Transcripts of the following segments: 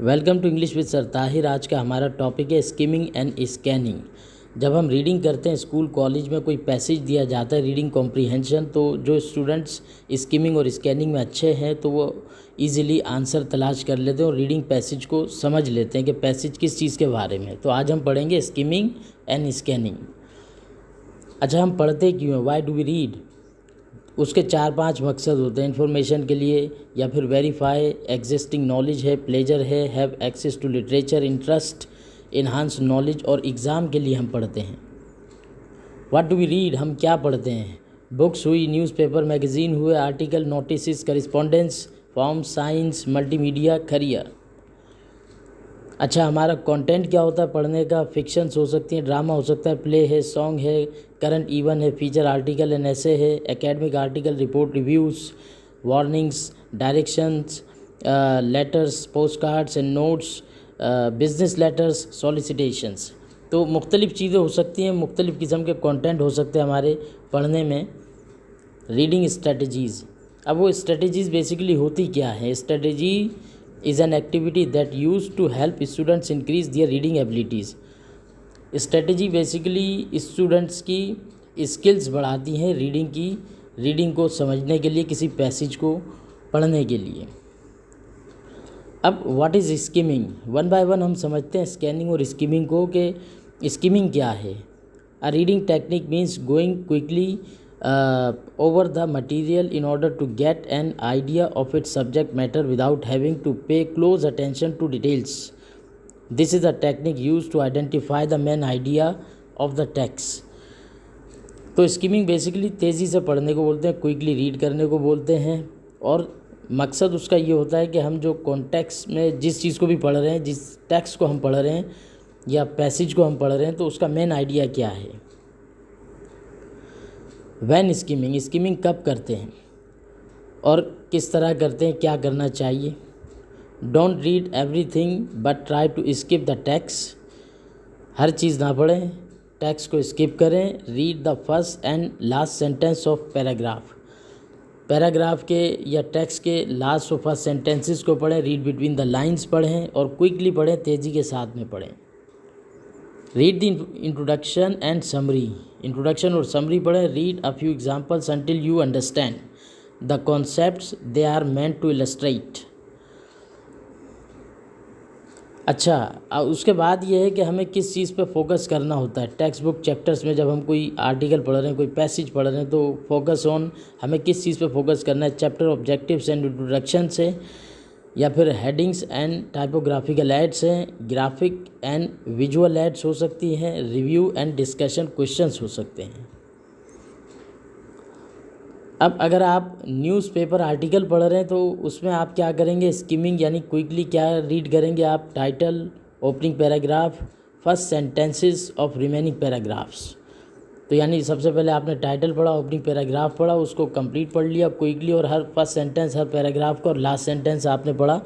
Welcome to English with sir Tahir. आज का हमारा टॉपिक है स्किमिंग एंड स्कैनिंग। जब हम रीडिंग करते हैं स्कूल कॉलेज में कोई पैसेज दिया जाता है रीडिंग कॉम्प्रीहेंशन, तो जो स्टूडेंट्स स्किमिंग और स्कैनिंग में अच्छे हैं तो वो इजीली आंसर तलाश कर लेते हैं और रीडिंग पैसेज को समझ लेते हैं कि पैसेज किस चीज़ के बारे में। तो आज हम पढ़ेंगे स्किमिंग एंड स्कैनिंग। अच्छा, हम पढ़ते क्यों हैं? Why do we read? उसके 4-5 मकसद होते हैं। इन्फॉर्मेशन के लिए, या फिर वेरीफाई एग्जिस्टिंग नॉलेज है, प्लेजर है, have access to literature, interest, enhance knowledge, और एग्ज़ाम के लिए हम पढ़ते हैं। What do we read? हम क्या पढ़ते हैं? बुक्स हुई, न्यूज़पेपर मैगज़ीन हुए, article, notice, correspondence, form, science, multimedia, career. अच्छा, हमारा कंटेंट क्या होता है पढ़ने का? फिक्शंस हो सकती हैं, ड्रामा हो सकता है, प्ले है, सॉन्ग है, करंट इवन है, फीचर आर्टिकल एंड ऐसे है, academic article, report, reviews, warnings, directions, letters, postcards and notes, business letters, solicitations. तो मुख्तलिफ़ चीज़ें हो सकती हैं, मुख्तलिफ़ किस्म के कंटेंट हो सकते हैं हमारे पढ़ने में। Reading strategies. अब वो स्ट्रेटजीज़ बेसिकली होती क्या है? Strategy is an activity that used to help students increase their reading abilities। Strategy basically students की स्किल्स बढ़ाती हैं रीडिंग को समझने के लिए, किसी पैसेज को पढ़ने के लिए। अब what is skimming? One by one हम समझते हैं स्कैनिंग और स्किमिंग को कि स्किमिंग क्या है। A reading technique means going quickly over the material in order to get an idea of its subject matter without having to pay close attention to details. This is a technique used to identify the main idea of the text. तो skimming basically तेज़ी से पढ़ने को बोलते हैं, quickly read करने को बोलते हैं, और मकसद उसका ये होता है कि हम जो कॉन्टेक्स्ट में जिस चीज़ को भी पढ़ रहे हैं, जिस टेक्स्ट को हम पढ़ रहे हैं या पैसेज को हम पढ़ रहे हैं, तो उसका मेन आइडिया क्या है। वैन स्किमिंग कब करते हैं और किस तरह करते हैं, क्या करना चाहिए। Don't read everything but try to skip the text. हर चीज़ ना पढ़ें, टेक्स्ट को स्किप करें। Read the first and last sentence of paragraph के या टेक्स्ट के लास्ट और फर्स्ट सेंटेंसेस को पढ़ें। रीड बिटवीन द लाइन्स पढ़ें और क्विकली पढ़ें, तेज़ी के साथ में पढ़ें। Read the introduction and summary. Introduction और समरी पढ़ें। Read a few examples until you understand the concepts they are meant to illustrate. अच्छा, उसके बाद ये है कि हमें किस चीज़ पे फोकस करना होता है। टेक्स्ट बुक चैप्टर्स में जब हम कोई आर्टिकल पढ़ रहे हैं, कोई पैसेज पढ़ रहे हैं, तो फोकस ऑन, हमें किस चीज़ पे फोकस करना है। चैप्टर ऑब्जेक्टिव्स एंड इंट्रोडक्शन से, या फिर हेडिंग्स एंड टाइपोग्राफिकल एड्स हैं, ग्राफिक एंड विजुअल एड्स हो सकती हैं, रिव्यू एंड डिस्कशन क्वेश्चंस हो सकते हैं। अब अगर आप न्यूज़पेपर आर्टिकल पढ़ रहे हैं तो उसमें आप क्या करेंगे? स्किमिंग यानी क्विकली क्या रीड करेंगे आप? Title, opening paragraph, first sentences of remaining paragraphs. तो यानी सबसे पहले आपने टाइटल पढ़ा, ओपनिंग पैराग्राफ पढ़ा, उसको कंप्लीट पढ़ लिया क्विकली, और हर फर्स्ट सेंटेंस हर पैराग्राफ का और लास्ट सेंटेंस आपने पढ़ा,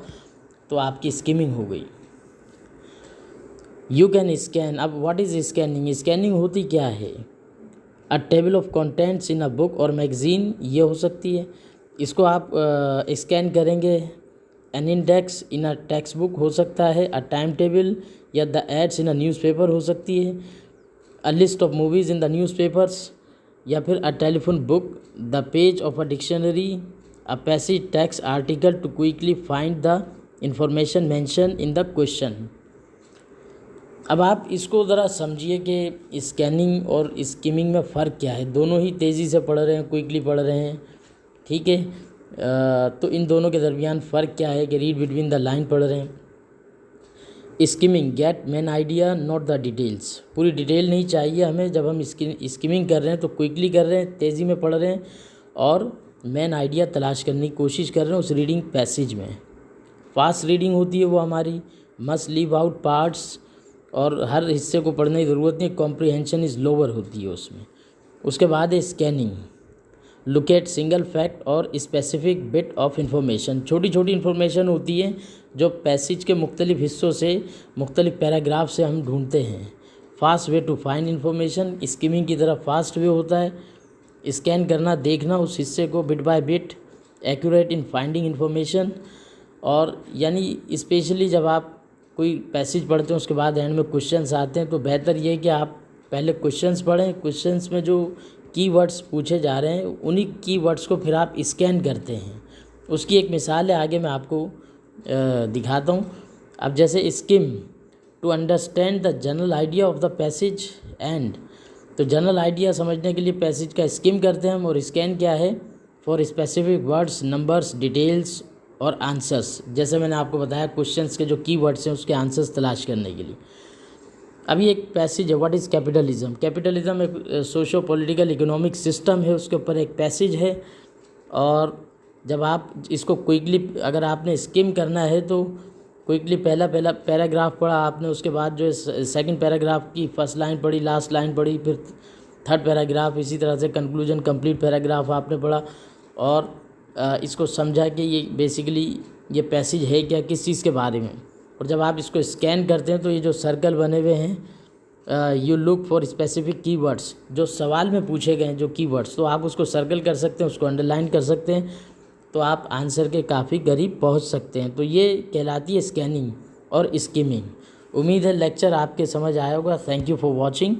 तो आपकी स्किमिंग हो गई। You can scan. अब व्हाट इज़ स्कैनिंग? स्कैनिंग होती क्या है? A table of contents in a book और मैगजीन, ये हो सकती है। इसको आप स्कैन करेंगे। An index in a text book हो सकता है। अ टाइम टेबल या the ads in a newspaper हो सकती है। A list of movies in the newspapers, या फिर a telephone book, the page of a dictionary, a passage text article to quickly find the information mention in the question. अब आप इसको ज़रा समझिए कि स्कैनिंग और स्किमिंग में फ़र्क क्या है। दोनों ही तेज़ी से पढ़ रहे हैं, क्विकली पढ़ रहे हैं, ठीक है। तो इन दोनों के दरमियान फ़र्क क्या है कि रीड बिटवीन द लाइन पढ़ रहे हैं। Skimming get main idea not the details. पूरी डिटेल नहीं चाहिए हमें। जब हम स्किमिंग कर रहे हैं तो क्विकली कर रहे हैं, तेज़ी में पढ़ रहे हैं, और मेन आइडिया तलाश करने की कोशिश कर रहे हैं उस रीडिंग पैसेज में। फास्ट रीडिंग होती है वो हमारी, मस्ट लीव आउट पार्ट्स, और हर हिस्से को पढ़ने की ज़रूरत नहीं, कॉम्प्रीहेंशन इज़ लोअर होती है उसमें। उसके बाद है स्कैनिंग, लुकेट सिंगल फैक्ट और स्पेसिफिक बिट ऑफ इंफॉर्मेशन। छोटी छोटी इन्फॉर्मेशन होती है जो पैसेज के मुख्तलिफ हिस्सों से, मुख्तलिफ पैराग्राफ से हम ढूंढते हैं। Fast way to find information, skimming की तरह फास्ट वे होता है। स्कैन करना, देखना उस हिस्से को bit by bit, accurate in finding information. और यानी स्पेशली जब आप कोई पैसेज पढ़ते हैं उसके बाद एंड में क्वेश्चंस आते हैं, तो बेहतर ये है कि आप पहले क्वेश्चंस पढ़ें। क्वेश्चंस में जो कीवर्ड्स पूछे जा रहे हैं उन्हीं कीवर्ड्स को फिर आप स्कैन करते हैं। उसकी एक मिसाल है, आगे मैं आपको दिखाता हूँ। अब जैसे skim to understand the general idea of the passage and, तो जनरल आइडिया समझने के लिए पैसेज का स्किम करते हैं हम। और स्कैन क्या है? For specific words, numbers, details और आंसर्स। जैसे मैंने आपको बताया क्वेश्चंस के जो कीवर्ड्स हैं उसके आंसर्स तलाश करने के लिए। अभी एक पैसेज है, व्हाट इज़ कैपिटलिज्म। कैपिटलिज्म एक सोशो पॉलिटिकल इकोनॉमिक सिस्टम है, उसके ऊपर एक पैसेज है। और जब आप इसको क्विकली अगर आपने स्किम करना है तो क्विकली पहला पैराग्राफ पढ़ा आपने, उसके बाद जो है सेकंड पैराग्राफ की फर्स्ट लाइन पढ़ी, लास्ट लाइन पढ़ी, फिर थर्ड पैराग्राफ, इसी तरह से कंक्लूजन कंप्लीट पैराग्राफ आपने पढ़ा और इसको समझा कि ये बेसिकली ये पैसेज है क्या, किस चीज़ के बारे में। और जब आप इसको स्कैन करते हैं तो ये जो सर्कल बने हुए हैं, you look for specific keywords, जो सवाल में पूछे गए हैं जो कीवर्ड्स, तो आप उसको सर्कल कर सकते हैं, उसको अंडरलाइन कर सकते हैं, तो आप आंसर के काफ़ी करीब पहुंच सकते हैं। तो ये कहलाती है स्कैनिंग और स्किमिंग। उम्मीद है लेक्चर आपके समझ आया होगा। Thank you for watching.